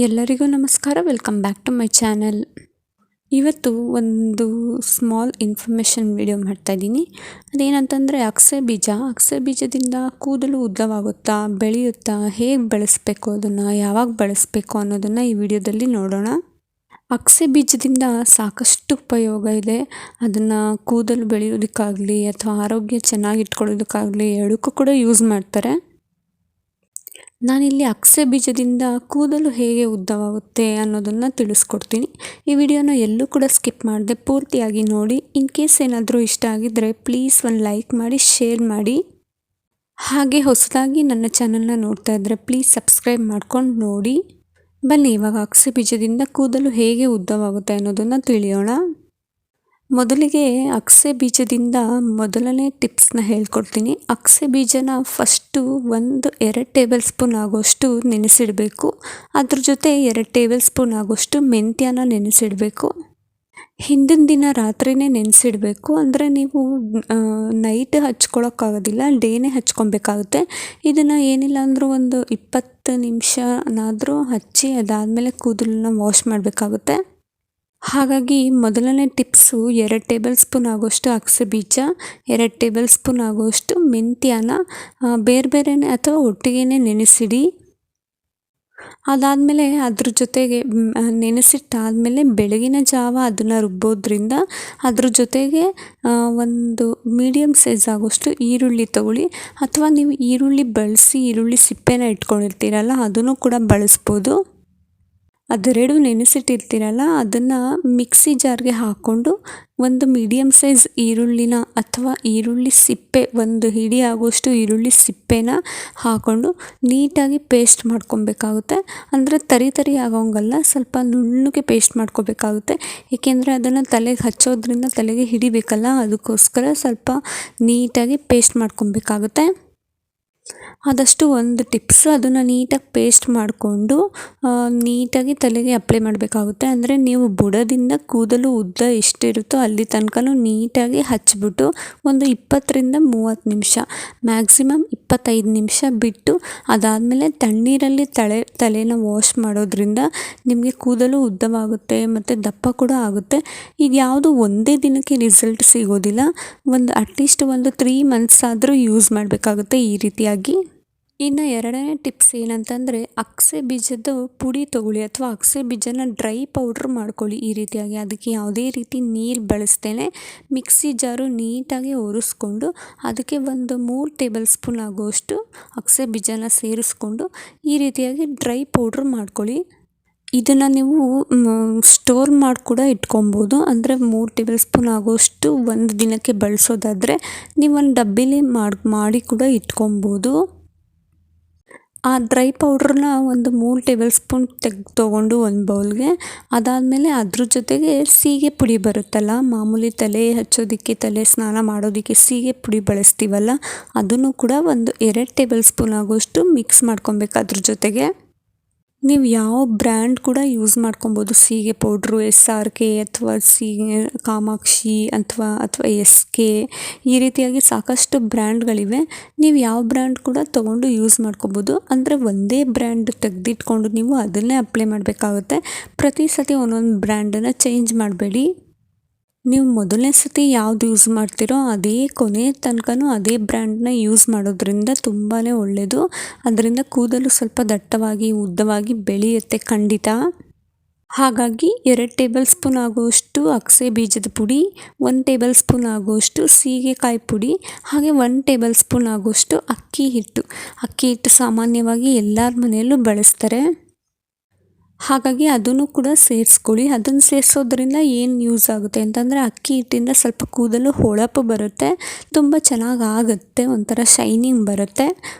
ಎಲ್ಲರಿಗೂ ನಮಸ್ಕಾರ. Welcome back to my channel. ಇವತ್ತು ಒಂದು ಸ್ಮಾಲ್ ಇನ್ಫಾರ್ಮೇಷನ್ ವಿಡಿಯೋ ಮಾಡ್ತಾಯಿದ್ದೀನಿ. ಅದೇನಂತಂದರೆ ಅಗಸೆ ಬೀಜದಿಂದ ಕೂದಲು ಉದ್ದವಾಗುತ್ತಾ, ಬೆಳೆಯುತ್ತಾ, ಹೇಗೆ ಬೆಳೆಸಬೇಕು, ಅದನ್ನು ಯಾವಾಗ ಬಳಸಬೇಕು ಅನ್ನೋದನ್ನು ಈ ವಿಡಿಯೋದಲ್ಲಿ ನೋಡೋಣ. ಅಗಸೆ ಬೀಜದಿಂದ ಸಾಕಷ್ಟು ಉಪಯೋಗ ಇದೆ. ಅದನ್ನು ಕೂದಲು ಬೆಳೆಯೋದಕ್ಕಾಗಲಿ ಅಥವಾ ಆರೋಗ್ಯ ಚೆನ್ನಾಗಿ ಇಟ್ಕೊಳ್ಳೋದಕ್ಕಾಗಲಿ ಎರಡಕ್ಕೂ ಕೂಡ ಯೂಸ್ ಮಾಡ್ತಾರೆ. ನಾನಿಲ್ಲಿ ಅಗಸೆ ಬೀಜದಿಂದ ಕೂದಲು ಹೇಗೆ ಉದ್ದವಾಗುತ್ತೆ ಅನ್ನೋದನ್ನು ತಿಳಿಸ್ಕೊಡ್ತೀನಿ. ಈ ವಿಡಿಯೋನ ಎಲ್ಲೂ ಕೂಡ ಸ್ಕಿಪ್ ಮಾಡದೆ ಪೂರ್ತಿಯಾಗಿ ನೋಡಿ. ಇನ್ ಕೇಸ್ ಏನಾದರೂ ಇಷ್ಟ ಆಗಿದ್ದರೆ ಪ್ಲೀಸ್ ಒಂದು ಲೈಕ್ ಮಾಡಿ, ಶೇರ್ ಮಾಡಿ. ಹಾಗೆ ಹೊಸದಾಗಿ ನನ್ನ ಚಾನಲ್ನ ನೋಡ್ತಾ ಇದ್ದರೆ ಪ್ಲೀಸ್ ಸಬ್ಸ್ಕ್ರೈಬ್ ಮಾಡ್ಕೊಂಡು ನೋಡಿ. ಬನ್ನಿ ಇವಾಗ ಅಗಸೆ ಬೀಜದಿಂದ ಕೂದಲು ಹೇಗೆ ಉದ್ದವಾಗುತ್ತೆ ಅನ್ನೋದನ್ನು ತಿಳಿಯೋಣ. ಮೊದಲಿಗೆ ಅಗಸೆ ಬೀಜದಿಂದ ಮೊದಲನೇ ಟಿಪ್ಸ್ನ ಹೇಳ್ಕೊಡ್ತೀನಿ. ಅಗಸೆ ಬೀಜನ ಫಸ್ಟು 2 ಟೇಬಲ್ ಸ್ಪೂನ್ ಆಗೋಷ್ಟು ನೆನೆಸಿಡಬೇಕು. ಅದ್ರ ಜೊತೆ 2 ಟೇಬಲ್ ಸ್ಪೂನ್ ಆಗೋಷ್ಟು ಮೆಂತ್ಯನ ನೆನೆಸಿಡಬೇಕು. ಹಿಂದಿನ ದಿನ ರಾತ್ರಿನೇ ನೆನೆಸಿಡಬೇಕು. ಅಂದರೆ ನೀವು ನೈಟ್ ಹಚ್ಕೊಳ್ಳೋಕ್ಕಾಗೋದಿಲ್ಲ, ಡೇನೇ ಹಚ್ಕೊಬೇಕಾಗುತ್ತೆ. ಇದನ್ನು ಏನಿಲ್ಲ ಅಂದರೂ ಒಂದು 20 ನಿಮಿಷನಾದರೂ ಹಚ್ಚಿ ಅದಾದಮೇಲೆ ಕೂದಲನ್ನ ವಾಶ್ ಮಾಡಬೇಕಾಗುತ್ತೆ. ಹಾಗಾಗಿ ಮೊದಲನೇ ಟಿಪ್ಸು 2 ಟೇಬಲ್ ಸ್ಪೂನ್ ಆಗೋಷ್ಟು ಅಗಸೆ ಬೀಜ, 2 ಟೇಬಲ್ ಸ್ಪೂನ್ ಆಗೋಷ್ಟು ಮೆಂತ್ಯನ ಬೇರೆನೇ ಅಥವಾ ಒಟ್ಟಿಗೆನೇ ನೆನೆಸಿಡಿ. ಅದಾದಮೇಲೆ ಅದ್ರ ಜೊತೆಗೆ ನೆನೆಸಿಟ್ಟಾದಮೇಲೆ ಬೆಳಗಿನ ಜಾವ ಅದನ್ನು ರುಬ್ಬೋದ್ರಿಂದ ಅದ್ರ ಜೊತೆಗೆ ಒಂದು ಮೀಡಿಯಮ್ ಸೈಜ್ ಆಗೋಷ್ಟು ಈರುಳ್ಳಿ ತೊಗೊಳ್ಳಿ. ಅಥವಾ ನೀವು ಈರುಳ್ಳಿ ಸಿಪ್ಪೆನ ಇಟ್ಕೊಂಡಿರ್ತೀರಲ್ಲ ಅದನ್ನು ಕೂಡ ಬಳಸ್ಬೋದು. ಅದೆರಡು ನೆನೆಸಿಟ್ಟಿರ್ತೀರಲ್ಲ ಅದನ್ನು ಮಿಕ್ಸಿ ಜಾರ್ಗೆ ಹಾಕ್ಕೊಂಡು ಒಂದು ಮೀಡಿಯಮ್ ಸೈಜ್ ಈರುಳ್ಳಿನ ಅಥವಾ ಈರುಳ್ಳಿ ಸಿಪ್ಪೆ ಒಂದು ಹಿಡಿ ಆಗೋಷ್ಟು ಈರುಳ್ಳಿ ಸಿಪ್ಪೆನ ಹಾಕ್ಕೊಂಡು ನೀಟಾಗಿ ಪೇಸ್ಟ್ ಮಾಡ್ಕೊಬೇಕಾಗುತ್ತೆ. ಅಂದರೆ ತರಿ ಆಗೋಂಗಲ್ಲ, ಸ್ವಲ್ಪ ನುಣ್ಣಗೆ ಪೇಸ್ಟ್ ಮಾಡ್ಕೋಬೇಕಾಗುತ್ತೆ. ಏಕೆಂದರೆ ಅದನ್ನು ತಲೆಗೆ ಹಚ್ಚೋದ್ರಿಂದ ತಲೆಗೆ ಹಿಡಿಬೇಕಲ್ಲ, ಅದಕ್ಕೋಸ್ಕರ ಸ್ವಲ್ಪ ನೀಟಾಗಿ ಪೇಸ್ಟ್ ಮಾಡ್ಕೊಬೇಕಾಗುತ್ತೆ. ಆದಷ್ಟು ಒಂದು ಟಿಪ್ಸ್, ಅದನ್ನು ನೀಟಾಗಿ ಪೇಸ್ಟ್ ಮಾಡಿಕೊಂಡು ನೀಟಾಗಿ ತಲೆಗೆ ಅಪ್ಲೈ ಮಾಡಬೇಕಾಗುತ್ತೆ. ಅಂದರೆ ನೀವು ಬುಡದಿಂದ ಕೂದಲು ಉದ್ದ ಎಷ್ಟಿರುತ್ತೋ ಅಲ್ಲಿ ತನಕನೂ ನೀಟಾಗಿ ಹಚ್ಬಿಟ್ಟು ಒಂದು 20ರಿಂದ 30 ನಿಮಿಷ, ಮ್ಯಾಕ್ಸಿಮಮ್ 25 ನಿಮಿಷ ಬಿಟ್ಟು ಅದಾದಮೇಲೆ ತಣ್ಣೀರಲ್ಲಿ ತಲೆನ ವಾಶ್ ಮಾಡೋದ್ರಿಂದ ನಿಮಗೆ ಕೂದಲು ಉದ್ದವಾಗುತ್ತೆ ಮತ್ತು ದಪ್ಪ ಕೂಡ ಆಗುತ್ತೆ. ಇದು ಯಾವುದು ಒಂದೇ ದಿನಕ್ಕೆ ರಿಸಲ್ಟ್ ಸಿಗೋದಿಲ್ಲ. ಅಟ್ಲೀಸ್ಟ್ ಒಂದು 3 ಮಂತ್ಸ್ ಆದರೂ ಯೂಸ್ ಮಾಡಬೇಕಾಗುತ್ತೆ ಈ ರೀತಿಯಾಗಿ. ಇನ್ನು 2ನೇ ಟಿಪ್ಸ್ ಏನಂತಂದರೆ ಅಗಸೆ ಬೀಜದ ಪುಡಿ ತೊಗೊಳ್ಳಿ ಅಥವಾ ಅಗಸೆ ಬೀಜನ ಡ್ರೈ ಪೌಡ್ರ್ ಮಾಡ್ಕೊಳ್ಳಿ. ಈ ರೀತಿಯಾಗಿ ಅದಕ್ಕೆ ಯಾವುದೇ ರೀತಿ ನೀರು ಬಳಸ್ತೇನೆ ಮಿಕ್ಸಿ ಜಾರು ನೀಟಾಗಿ ಒರೆಸ್ಕೊಂಡು ಅದಕ್ಕೆ ಒಂದು 3 ಟೇಬಲ್ ಸ್ಪೂನ್ ಆಗುವಷ್ಟು ಅಗಸೆ ಬೀಜನ ಸೇರಿಸ್ಕೊಂಡು ಈ ರೀತಿಯಾಗಿ ಡ್ರೈ ಪೌಡ್ರ್ ಮಾಡ್ಕೊಳ್ಳಿ. ಇದನ್ನು ನೀವು ಸ್ಟೋರ್ ಮಾಡಿ ಕೂಡ ಇಟ್ಕೊಬೋದು. ಅಂದರೆ 3 ಟೇಬಲ್ ಸ್ಪೂನ್ ಆಗೋಷ್ಟು ಒಂದು ದಿನಕ್ಕೆ ಬಳಸೋದಾದರೆ ನೀವು ಒಂದು ಡಬ್ಬಿಲಿ ಮಾಡಿ ಕೂಡ ಇಟ್ಕೊಬೋದು. ಆ ಡ್ರೈ ಪೌಡ್ರನ್ನ ಒಂದು 3 ಟೇಬಲ್ ಸ್ಪೂನ್ ತೊಗೊಂಡು ಒಂದು ಬೌಲ್ಗೆ, ಅದಾದಮೇಲೆ ಅದ್ರ ಜೊತೆಗೆ ಸೀಗೆ ಪುಡಿ ಬರುತ್ತಲ್ಲ, ಮಾಮೂಲಿ ತಲೆ ಹಚ್ಚೋದಕ್ಕೆ, ತಲೆ ಸ್ನಾನ ಮಾಡೋದಕ್ಕೆ ಸೀಗೆ ಪುಡಿ ಬಳಸ್ತೀವಲ್ಲ, ಅದನ್ನು ಕೂಡ ಒಂದು 2 ಟೇಬಲ್ ಸ್ಪೂನ್ ಆಗೋಷ್ಟು ಮಿಕ್ಸ್ ಮಾಡ್ಕೊಬೇಕು. ಅದ್ರ ಜೊತೆಗೆ ನೀವು ಯಾವ ಬ್ರ್ಯಾಂಡ್ ಕೂಡ ಯೂಸ್ ಮಾಡ್ಕೊಬೋದು. ಸೀಗೆ ಪೌಡ್ರು SRK ಅಥವಾ ಕಾಮಾಕ್ಷಿ ಅಥವಾ SK, ಈ ರೀತಿಯಾಗಿ ಸಾಕಷ್ಟು ಬ್ರ್ಯಾಂಡ್ಗಳಿವೆ. ನೀವು ಯಾವ ಬ್ರ್ಯಾಂಡ್ ಕೂಡ ತೊಗೊಂಡು ಯೂಸ್ ಮಾಡ್ಕೊಬೋದು. ಅಂದರೆ ಒಂದೇ ಬ್ರ್ಯಾಂಡ್ ತೆಗೆದಿಟ್ಕೊಂಡು ನೀವು ಅದನ್ನೇ ಅಪ್ಲೈ ಮಾಡಬೇಕಾಗುತ್ತೆ. ಪ್ರತಿ ಸತಿ ಒಂದೊಂದು ಬ್ರ್ಯಾಂಡನ್ನು ಚೇಂಜ್ ಮಾಡಬೇಡಿ. ನೀವು ಮೊದಲನೇ ಸತಿ ಯಾವ್ದು ಯೂಸ್ ಮಾಡ್ತೀರೋ ಅದೇ ಕೊನೆ ತನಕನೂ ಅದೇ ಬ್ರ್ಯಾಂಡ್ನ ಯೂಸ್ ಮಾಡೋದ್ರಿಂದ ತುಂಬಾ ಒಳ್ಳೆಯದು. ಅದರಿಂದ ಕೂದಲು ಸ್ವಲ್ಪ ದಟ್ಟವಾಗಿ ಉದ್ದವಾಗಿ ಬೆಳೆಯುತ್ತೆ ಖಂಡಿತ. ಹಾಗಾಗಿ 2 ಟೇಬಲ್ ಸ್ಪೂನ್ ಆಗುವಷ್ಟು ಅಗಸೆ ಬೀಜದ ಪುಡಿ, 1 ಟೇಬಲ್ ಸ್ಪೂನ್ ಆಗುವಷ್ಟು ಸೀಗೆಕಾಯಿ ಪುಡಿ, ಹಾಗೆ 1 ಟೇಬಲ್ ಸ್ಪೂನ್ ಆಗುವಷ್ಟು ಅಕ್ಕಿ ಹಿಟ್ಟು ಸಾಮಾನ್ಯವಾಗಿ ಎಲ್ಲರ ಮನೆಯಲ್ಲೂ ಬಳಸ್ತಾರೆ. ಹಾಗಾಗಿ ಅದನ್ನು ಕೂಡ ಸೇರಿಸ್ಕೊಳ್ಳಿ. ಅದನ್ನು ಸೇರಿಸೋದ್ರಿಂದ ಏನು ಯೂಸ್ ಆಗುತ್ತೆ ಅಂತಂದರೆ ಅಕ್ಕಿ ಹಿಟ್ಟಿಂದ ಸ್ವಲ್ಪ ಕೂದಲು ಹೊಳಪು ಬರುತ್ತೆ, ತುಂಬ ಚೆನ್ನಾಗಾಗುತ್ತೆ, ಒಂಥರ ಶೈನಿಂಗ್ ಬರುತ್ತೆ.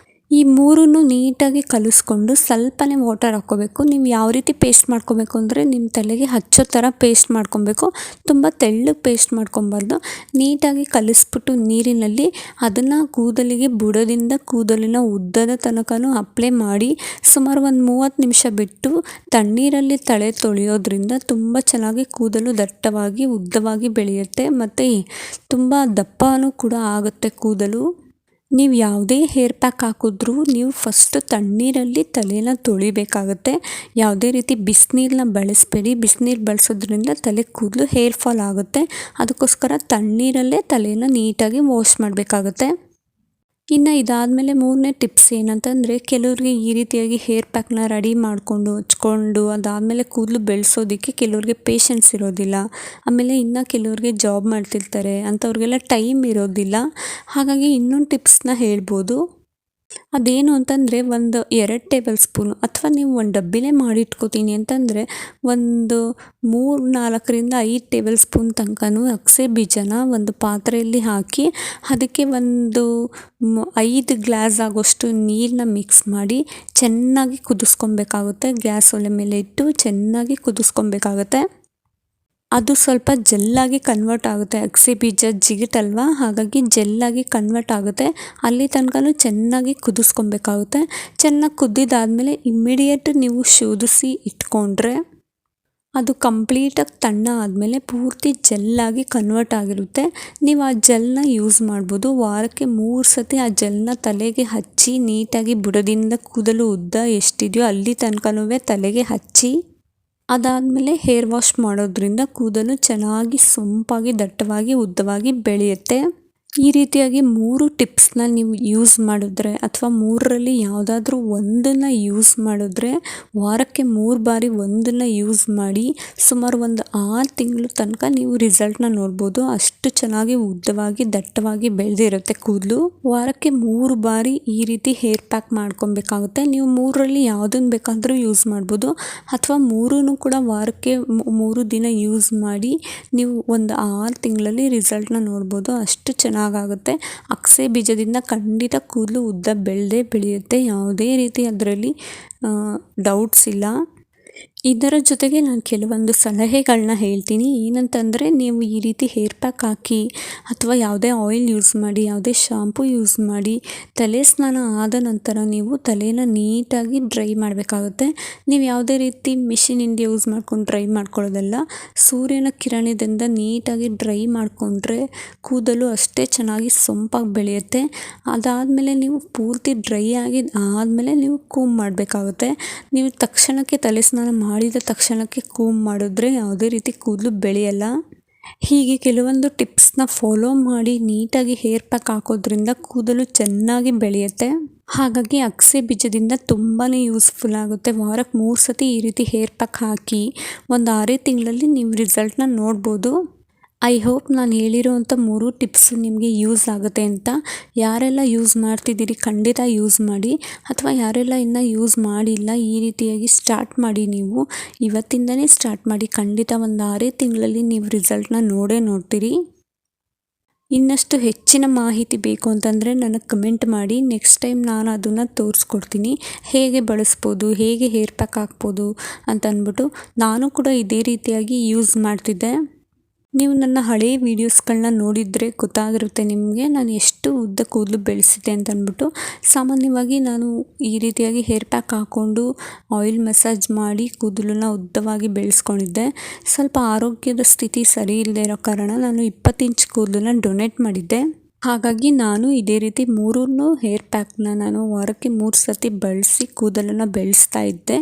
ಈ ಮೂರನ್ನು ನೀಟಾಗಿ ಕಲಿಸ್ಕೊಂಡು ಸ್ವಲ್ಪನೇ ವಾಟರ್ ಹಾಕ್ಕೋಬೇಕು. ನೀವು ಯಾವ ರೀತಿ ಪೇಸ್ಟ್ ಮಾಡ್ಕೊಬೇಕು ಅಂದರೆ ನಿಮ್ಮ ತಲೆಗೆ ಹಚ್ಚೋ ಥರ ಪೇಸ್ಟ್ ಮಾಡ್ಕೊಬೇಕು. ತುಂಬ ತೆಳ್ಳಗೆ ಪೇಸ್ಟ್ ಮಾಡ್ಕೊಬಾರ್ದು. ನೀಟಾಗಿ ಕಲಿಸ್ಬಿಟ್ಟು ನೀರಿನಲ್ಲಿ ಅದನ್ನು ಕೂದಲಿಗೆ ಬುಡದಿಂದ ಕೂದಲಿನ ಉದ್ದದ ತನಕನೂ ಅಪ್ಲೈ ಮಾಡಿ ಸುಮಾರು ಒಂದು 30 ನಿಮಿಷ ಬಿಟ್ಟು ತಣ್ಣೀರಲ್ಲಿ ತಲೆ ತೊಳೆಯೋದ್ರಿಂದ ತುಂಬ ಚೆನ್ನಾಗಿ ಕೂದಲು ದಟ್ಟವಾಗಿ ಉದ್ದವಾಗಿ ಬೆಳೆಯುತ್ತೆ ಮತ್ತು ತುಂಬ ದಪ್ಪನೂ ಕೂಡ ಆಗುತ್ತೆ ಕೂದಲು. ನೀವು ಯಾವುದೇ ಹೇರ್ ಪ್ಯಾಕ್ ಹಾಕಿದ್ರೂ ನೀವು ಫಸ್ಟ್ ತಣ್ಣೀರಲ್ಲಿ ತಲೆನ ತೊಳಿಬೇಕಾಗುತ್ತೆ. ಯಾವುದೇ ರೀತಿ ಬಿಸಿನೀರನ್ನ ಬಳಸಬೇಡಿ. ಬಿಸಿನೀರು ಬಳಸೋದ್ರಿಂದ ತಲೆ ಕೂದಲು ಹೇರ್ ಫಾಲ್ ಆಗುತ್ತೆ. ಅದಕ್ಕೋಸ್ಕರ ತಣ್ಣೀರಲ್ಲೇ ತಲೆನ ನೀಟಾಗಿ ವಾಶ್ ಮಾಡಬೇಕಾಗುತ್ತೆ. ಇನ್ನು ಇದಾದಮೇಲೆ ಮೂರನೇ ಟಿಪ್ಸ್ ಏನಂತಂದರೆ, ಕೆಲವ್ರಿಗೆ ಈ ರೀತಿಯಾಗಿ ಹೇರ್ ಪ್ಯಾಕ್ನ ರೆಡಿ ಮಾಡಿಕೊಂಡು ಹಚ್ಕೊಂಡು ಅದಾದಮೇಲೆ ಕೂದಲು ಬೆಳೆಸೋದಕ್ಕೆ ಕೆಲವ್ರಿಗೆ ಪೇಷನ್ಸ್ ಇರೋದಿಲ್ಲ. ಆಮೇಲೆ ಇನ್ನು ಕೆಲವ್ರಿಗೆ ಜಾಬ್ ಮಾಡ್ತಿರ್ತಾರೆ, ಅಂಥವ್ರಿಗೆಲ್ಲ ಟೈಮ್ ಇರೋದಿಲ್ಲ. ಹಾಗಾಗಿ ಇನ್ನೊಂದು ಟಿಪ್ಸ್ನ ಹೇಳ್ಬೋದು. ಅದೇನು ಅಂತಂದರೆ, ಒಂದು 2 ಟೇಬಲ್ ಸ್ಪೂನು ಅಥವಾ ನೀವು ಒಂದು ಡಬ್ಬಿಲೇ ಮಾಡಿಟ್ಕೋತೀನಿ ಅಂತಂದರೆ ಒಂದು 3-4 ಟೇಬಲ್ ಸ್ಪೂನ್ ತನಕನೂ ಅಗಸೆ ಬೀಜನ ಒಂದು ಪಾತ್ರೆಯಲ್ಲಿ ಹಾಕಿ ಅದಕ್ಕೆ ಒಂದು 5 ಗ್ಲಾಸ್ ಆಗೋಷ್ಟು ನೀರನ್ನ ಮಿಕ್ಸ್ ಮಾಡಿ ಚೆನ್ನಾಗಿ ಕುದಿಸ್ಕೊಬೇಕಾಗುತ್ತೆ. ಗ್ಯಾಸ್ ಒಲೆ ಮೇಲೆ ಇಟ್ಟು ಚೆನ್ನಾಗಿ ಕುದಿಸ್ಕೊಬೇಕಾಗುತ್ತೆ. ಅದು ಸ್ವಲ್ಪ ಜೆಲ್ಲಾಗಿ ಕನ್ವರ್ಟ್ ಆಗುತ್ತೆ. ಅಗಸೆ ಬೀಜ ಜಿಗುಟಲ್ವಾ, ಹಾಗಾಗಿ ಜೆಲ್ಲಾಗಿ ಕನ್ವರ್ಟ್ ಆಗುತ್ತೆ. ಅಲ್ಲಿ ತನಕನೂ ಚೆನ್ನಾಗಿ ಕುದಿಸ್ಕೊಬೇಕಾಗುತ್ತೆ. ಚೆನ್ನಾಗಿ ಕುದ್ದಿದ್ದಾದಮೇಲೆ ಇಮ್ಮಿಡಿಯೇಟ್ ನೀವು ಶೋಧಿಸಿ ಇಟ್ಕೊಂಡ್ರೆ ಅದು ಕಂಪ್ಲೀಟಾಗಿ ತಣ್ಣ ಆದಮೇಲೆ ಪೂರ್ತಿ ಜೆಲ್ಲಾಗಿ ಕನ್ವರ್ಟ್ ಆಗಿರುತ್ತೆ. ನೀವು ಆ ಜೆಲ್ನ ಯೂಸ್ ಮಾಡ್ಬೋದು. ವಾರಕ್ಕೆ 3 ಸತಿ ಆ ಜೆಲ್ನ ತಲೆಗೆ ಹಚ್ಚಿ ನೀಟಾಗಿ ಬುಡದಿಂದ ಕೂದಲು ಉದ್ದ ಎಷ್ಟಿದೆಯೋ ಅಲ್ಲಿ ತನಕನೂ ತಲೆಗೆ ಹಚ್ಚಿ ಅದಾದಮೇಲೆ ಹೇರ್ ವಾಶ್ ಮಾಡೋದ್ರಿಂದ ಕೂದಲು ಚೆನ್ನಾಗಿ ಸೊಂಪಾಗಿ ದಟ್ಟವಾಗಿ ಉದ್ದವಾಗಿ ಬೆಳೆಯುತ್ತೆ. ಈ ರೀತಿಯಾಗಿ 3 ಟಿಪ್ಸ್ನ ನೀವು ಯೂಸ್ ಮಾಡಿದ್ರೆ ಅಥವಾ 3ರಲ್ಲಿ ಯಾವುದಾದ್ರೂ ಒಂದನ್ನು ಯೂಸ್ ಮಾಡಿದ್ರೆ ವಾರಕ್ಕೆ 3 ಬಾರಿ ಒಂದನ್ನು ಯೂಸ್ ಮಾಡಿ ಸುಮಾರು ಒಂದು 6 ತಿಂಗಳು ತನಕ ನೀವು ರಿಸಲ್ಟ್ನ ನೋಡ್ಬೋದು. ಅಷ್ಟು ಚೆನ್ನಾಗಿ ಉದ್ದವಾಗಿ ದಟ್ಟವಾಗಿ ಬೆಳೆದಿರುತ್ತೆ ಕೂದಲು. ವಾರಕ್ಕೆ 3 ಬಾರಿ ಈ ರೀತಿ ಹೇರ್ ಪ್ಯಾಕ್ ಮಾಡ್ಕೊಬೇಕಾಗುತ್ತೆ. ನೀವು 3ರಲ್ಲಿ ಯಾವುದನ್ನು ಬೇಕಾದರೂ ಯೂಸ್ ಮಾಡ್ಬೋದು ಅಥವಾ 3 ಕೂಡ ವಾರಕ್ಕೆ 3 ದಿನ ಯೂಸ್ ಮಾಡಿ ನೀವು ಒಂದು 6 ತಿಂಗಳಲ್ಲಿ ರಿಸಲ್ಟ್ನ ನೋಡ್ಬೋದು. ಅಷ್ಟು ಚೆನ್ನಾಗಾಗುತ್ತೆ. ಅಗಸೆ ಬೀಜದಿಂದ ಖಂಡಿತ ಕೂದಲು ಉದ್ದ ಬೆಳೆಯುತ್ತೆ. ಯಾವುದೇ ರೀತಿ ಅದರಲ್ಲಿ ಡೌಟ್ಸ್ ಇಲ್ಲ. ಇದರ ಜೊತೆಗೆ ನಾನು ಕೆಲವೊಂದು ಸಲಹೆಗಳನ್ನ ಹೇಳ್ತೀನಿ. ಏನಂತಂದರೆ, ನೀವು ಈ ರೀತಿ ಹೇರ್ ಪ್ಯಾಕ್ ಹಾಕಿ ಅಥವಾ ಯಾವುದೇ ಆಯಿಲ್ ಯೂಸ್ ಮಾಡಿ, ಯಾವುದೇ ಶಾಂಪು ಯೂಸ್ ಮಾಡಿ ತಲೆ ಸ್ನಾನ ಆದ ನಂತರ ನೀವು ತಲೆನ ನೀಟಾಗಿ ಡ್ರೈ ಮಾಡಬೇಕಾಗುತ್ತೆ. ನೀವು ಯಾವುದೇ ರೀತಿ ಮಿಷಿನಿಂದ ಯೂಸ್ ಮಾಡ್ಕೊಂಡು ಡ್ರೈ ಮಾಡ್ಕೊಳ್ಳೋದಲ್ಲ. ಸೂರ್ಯನ ಕಿರಣದಿಂದ ನೀಟಾಗಿ ಡ್ರೈ ಮಾಡಿಕೊಂಡ್ರೆ ಕೂದಲು ಅಷ್ಟೇ ಚೆನ್ನಾಗಿ ಸೊಂಪಾಗಿ ಬೆಳೆಯುತ್ತೆ. ಅದಾದಮೇಲೆ ನೀವು ಪೂರ್ತಿ ಡ್ರೈ ಆದಮೇಲೆ ನೀವು ಕೂಮ್ ಮಾಡಬೇಕಾಗುತ್ತೆ. ನೀವು ತಕ್ಷಣಕ್ಕೆ ತಲೆ ಸ್ನಾನ ಮಾಡಿದ ತಕ್ಷಣಕ್ಕೆ ಕೂಮ್ ಮಾಡಿದ್ರೆ ಯಾವುದೇ ರೀತಿ ಕೂದಲು ಬೆಳೆಯಲ್ಲ. ಹೀಗೆ ಕೆಲವೊಂದು ಟಿಪ್ಸ್ನ ಫಾಲೋ ಮಾಡಿ ನೀಟಾಗಿ ಹೇರ್ ಪ್ಯಾಕ್ ಹಾಕೋದ್ರಿಂದ ಕೂದಲು ಚೆನ್ನಾಗಿ ಬೆಳೆಯುತ್ತೆ. ಹಾಗಾಗಿ ಅಗಸೆ ಬೀಜದಿಂದ ತುಂಬಾ ಯೂಸ್ಫುಲ್ ಆಗುತ್ತೆ. ವಾರಕ್ಕೆ 3 ಸತಿ ಈ ರೀತಿ ಹೇರ್ ಪ್ಯಾಕ್ ಹಾಕಿ ಒಂದು 6 ತಿಂಗಳಲ್ಲಿ ನೀವು ರಿಸಲ್ಟ್ನ ನೋಡ್ಬೋದು. ಐ ಹೋಪ್ ನಾನು ಹೇಳಿರೋವಂಥ 3 ಟಿಪ್ಸು ನಿಮಗೆ ಯೂಸ್ ಆಗುತ್ತೆ ಅಂತ. ಯಾರೆಲ್ಲ ಯೂಸ್ ಮಾಡ್ತಿದ್ದೀರಿ ಖಂಡಿತ ಯೂಸ್ ಮಾಡಿ, ಅಥವಾ ಯಾರೆಲ್ಲ ಇನ್ನೂ ಯೂಸ್ ಮಾಡಿಲ್ಲ ಈ ರೀತಿಯಾಗಿ ಸ್ಟಾರ್ಟ್ ಮಾಡಿ. ನೀವು ಇವತ್ತಿಂದನೇ ಸ್ಟಾರ್ಟ್ ಮಾಡಿ. ಖಂಡಿತ ಒಂದು 6 ತಿಂಗಳಲ್ಲಿ ನೀವು ರಿಸಲ್ಟ್ನ ನೋಡ್ತೀರಿ. ಇನ್ನಷ್ಟು ಹೆಚ್ಚಿನ ಮಾಹಿತಿ ಬೇಕು ಅಂತಂದರೆ ನನಗೆ ಕಮೆಂಟ್ ಮಾಡಿ. ನೆಕ್ಸ್ಟ್ ಟೈಮ್ ನಾನು ಅದನ್ನು ತೋರಿಸ್ಕೊಡ್ತೀನಿ. ಹೇಗೆ ಬಳಸ್ಬೋದು, ಹೇಗೆ ಹೇರ್ ಪ್ಯಾಕ್ ಹಾಕ್ಬೋದು ಅಂತಂದ್ಬಿಟ್ಟು. ನಾನು ಕೂಡ ಇದೇ ರೀತಿಯಾಗಿ ಯೂಸ್ ಮಾಡ್ತಿದ್ದೆ. ನೀವು ನನ್ನ ಹಳೆಯ ವೀಡಿಯೋಸ್ಗಳನ್ನ ನೋಡಿದರೆ ಗೊತ್ತಾಗಿರುತ್ತೆ ನಿಮಗೆ ನಾನು ಎಷ್ಟು ಉದ್ದ ಕೂದಲು ಬೆಳೆಸಿದ್ದೆ ಅಂತ ಅಂದ್ಬಿಟ್ಟು. ಸಾಮಾನ್ಯವಾಗಿ ನಾನು ಈ ರೀತಿಯಾಗಿ ಹೇರ್ ಪ್ಯಾಕ್ ಹಾಕ್ಕೊಂಡು ಆಯಿಲ್ ಮಸಾಜ್ ಮಾಡಿ ಕೂದಲನ್ನ ಉದ್ದವಾಗಿ ಬೆಳೆಸ್ಕೊಂಡಿದ್ದೆ. ಸ್ವಲ್ಪ ಆರೋಗ್ಯದ ಸ್ಥಿತಿ ಸರಿ ಇಲ್ಲದೆ ಇರೋ ಕಾರಣ ನಾನು 20 ಇಂಚ್ ಕೂದಲನ್ನ ಡೊನೇಟ್ ಮಾಡಿದ್ದೆ. ಹಾಗಾಗಿ ನಾನು ಇದೇ ರೀತಿ 3 ಹೇರ್ ಪ್ಯಾಕ್ನ ನಾನು ವಾರಕ್ಕೆ 3 ಸತಿ ಬಳಸಿ ಕೂದಲನ್ನು ಬೆಳೆಸ್ತಾ ಇದ್ದೆ.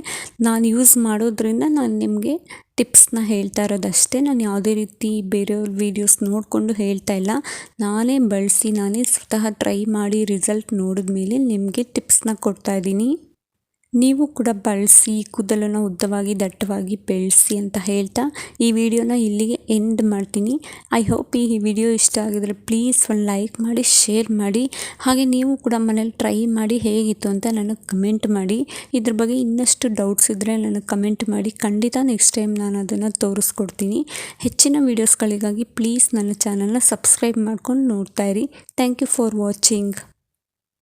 ನಾನು ಯೂಸ್ ಮಾಡೋದ್ರಿಂದ ನಾನು ನಿಮಗೆ ಟಿಪ್ಸ್ನ ಹೇಳ್ತಾ ಇರೋದಷ್ಟೇ. ನಾನು ಯಾವುದೇ ರೀತಿ ಬೇರೆಯವ್ರ ವೀಡಿಯೋಸ್ ನೋಡಿಕೊಂಡು ಹೇಳ್ತಾ ಇಲ್ಲ. ನಾನೇ ಬಳಸಿ ನಾನೇ ಸ್ವತಃ ಟ್ರೈ ಮಾಡಿ ರಿಸಲ್ಟ್ ನೋಡಿದ ಮೇಲೆ ನಿಮಗೆ ಟಿಪ್ಸ್ನ ಕೊಡ್ತಾ ಇದ್ದೀನಿ. ನೀವು ಕೂಡ ಬಳಸಿ ಕೂದಲನ್ನು ಉದ್ದವಾಗಿ ದಟ್ಟವಾಗಿ ಬೆಳೆಸಿ ಅಂತ ಹೇಳ್ತಾ ಈ ವಿಡಿಯೋನ ಇಲ್ಲಿಗೆ ಎಂಡ್ ಮಾಡ್ತೀನಿ. ಐ ಹೋಪ್ ಈ ವಿಡಿಯೋ ಇಷ್ಟ ಆಗಿದ್ರೆ ಪ್ಲೀಸ್ ಒಂದು ಲೈಕ್ ಮಾಡಿ, ಶೇರ್ ಮಾಡಿ. ಹಾಗೆ ನೀವು ಕೂಡ ಮನೇಲಿ ಟ್ರೈ ಮಾಡಿ ಹೇಗಿತ್ತು ಅಂತ ನನಗೆ ಕಮೆಂಟ್ ಮಾಡಿ. ಇದ್ರ ಬಗ್ಗೆ ಇನ್ನಷ್ಟು ಡೌಟ್ಸ್ ಇದ್ದರೆ ನನಗೆ ಕಮೆಂಟ್ ಮಾಡಿ. ಖಂಡಿತ ನೆಕ್ಸ್ಟ್ ಟೈಮ್ ನಾನು ಅದನ್ನು ತೋರಿಸ್ಕೊಡ್ತೀನಿ. ಹೆಚ್ಚಿನ ವೀಡಿಯೋಸ್ಗಳಿಗಾಗಿ ಪ್ಲೀಸ್ ನನ್ನ ಚಾನಲ್ನ ಸಬ್ಸ್ಕ್ರೈಬ್ ಮಾಡ್ಕೊಂಡು ನೋಡ್ತಾ ಇರಿ. Thank you for watching.